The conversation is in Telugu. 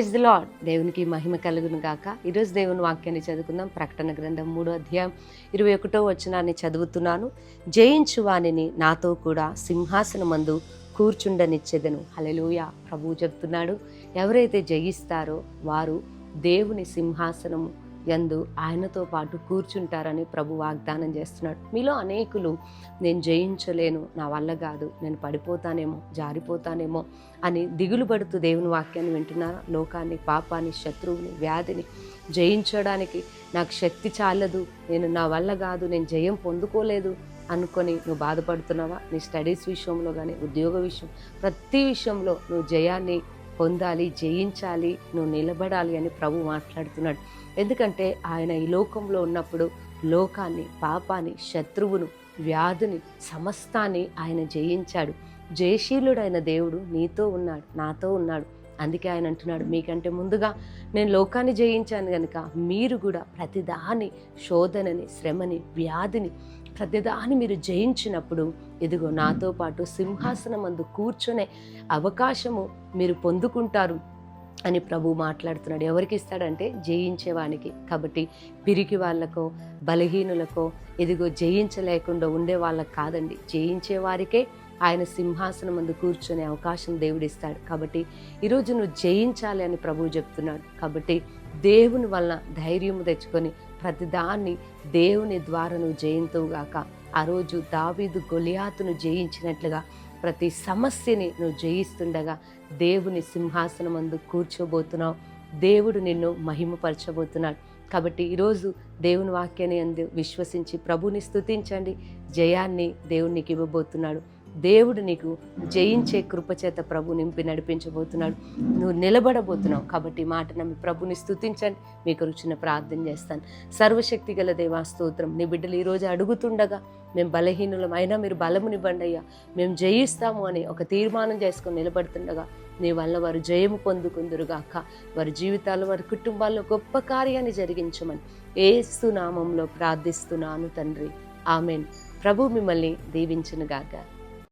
Praise the lord. దేవునికి మహిమ కలుగును గాక. ఈరోజు దేవుని వాక్యాన్ని చదువుకుందాం. ప్రకటన గ్రంథం 3వ అధ్యాయం 21వ వచనాన్ని చదువుతున్నాను. జయించు వానిని నాతో కూడా సింహాసనమందు కూర్చుండనిచ్చెదను. హల్లెలూయా. ప్రభువు చెప్తున్నాడు, ఎవరైతే జయిస్తారో వారు దేవుని సింహాసనము యందు ఆయనతో పాటు కూర్చుంటారని ప్రభు వాగ్దానం చేస్తున్నాడు. మీలో అనేకులు నేను జయించలేను, నా వల్ల కాదు, నేను పడిపోతానేమో, జారిపోతానేమో అని దిగులు పడుతూ దేవుని వాక్యాన్ని వింటున్నారా? లోకాన్ని, పాపాన్ని, శత్రువుని, వ్యాధిని జయించడానికి నాకు శక్తి చాలదు, నా వల్ల కాదు, నేను జయం పొందుకోలేదు అనుకొని నువ్వు బాధపడుతున్నావా? నీ స్టడీస్ విషయంలో కానీ, ఉద్యోగ విషయం, ప్రతి విషయంలో నువ్వు జయాన్ని పొందాలి, జయించాలి, నువ్వు నిలబడాలి అని ప్రభు మాట్లాడుతున్నాడు. ఎందుకంటే ఆయన ఈ లోకంలో ఉన్నప్పుడు లోకాన్ని, పాపాన్ని, శత్రువును, వ్యాధిని, సమస్తాన్ని ఆయన జయించాడు. జయశీలుడైన దేవుడు నీతో ఉన్నాడు, నాతో ఉన్నాడు. అందుకే ఆయన అంటున్నాడు, మీకంటే ముందుగా నేను లోకాన్ని జయించాను కనుక మీరు కూడా ప్రతిదాని, శోధనని, శ్రమని, వ్యాధిని, ప్రతిదాన్ని మీరు జయించినప్పుడు ఇదిగో నాతో పాటు సింహాసనమందు కూర్చునే అవకాశము మీరు పొందుకుంటారు అని ప్రభు మాట్లాడుతున్నాడు. ఎవరికి ఇస్తాడంటే జయించేవానికి. కాబట్టి పిరికి వాళ్ళకో, బలహీనులకో, ఇదిగో జయించలేకుండా ఉండే వాళ్ళకి కాదండి, జయించే వారికే ఆయన సింహాసనం ముందు కూర్చునే అవకాశం దేవుడిస్తాడు. కాబట్టి ఈరోజు నువ్వు జయించాలి అని ప్రభువు చెప్తున్నాడు. కాబట్టి దేవుని వలన ధైర్యము తెచ్చుకొని ప్రతిదాన్ని దేవుని ద్వారా నువ్వు జయింతువుగాక. ఆ రోజు దావీదు గొలియాతును జయించినట్లుగా ప్రతి సమస్యని నువ్వు జయిస్తుండగా దేవుని సింహాసనం ముందు కూర్చోబోతున్నావు. దేవుడు నిన్ను మహిమపరచబోతున్నాడు. కాబట్టి ఈరోజు దేవుని వాక్యాన్ని అందు విశ్వసించి ప్రభుని స్తుతించండి. జయాన్ని దేవునికి ఇవ్వబోతున్నాడు. దేవుడు నీకు జయించే కృపచేత ప్రభు నింపి నడిపించబోతున్నాడు. నువ్వు నిలబడబోతున్నావు. కాబట్టి మాట నమ్మి ప్రభుని స్తుతించండి. మీకు చిన్న ప్రార్థన చేస్తాను. సర్వశక్తి గల దేవా స్తోత్రం. నీ బిడ్డలు ఈరోజు అడుగుతుండగా మేము బలహీనులం, అయినా మీరు బలమునివ్వండి అయ్యా, మేము జయిస్తాము అని ఒక తీర్మానం చేసుకొని నిలబడుతుండగా నీ వల్ల వారు జయము పొందుకుందురుగాక. వారి జీవితాల్లో, వారి కుటుంబాల్లో గొప్ప కార్యాన్ని జరిగించమని యేసు నామంలో ప్రార్థిస్తున్నాను తండ్రి. ఆమెన్. ప్రభు మిమ్మల్ని దీవించునుగాక.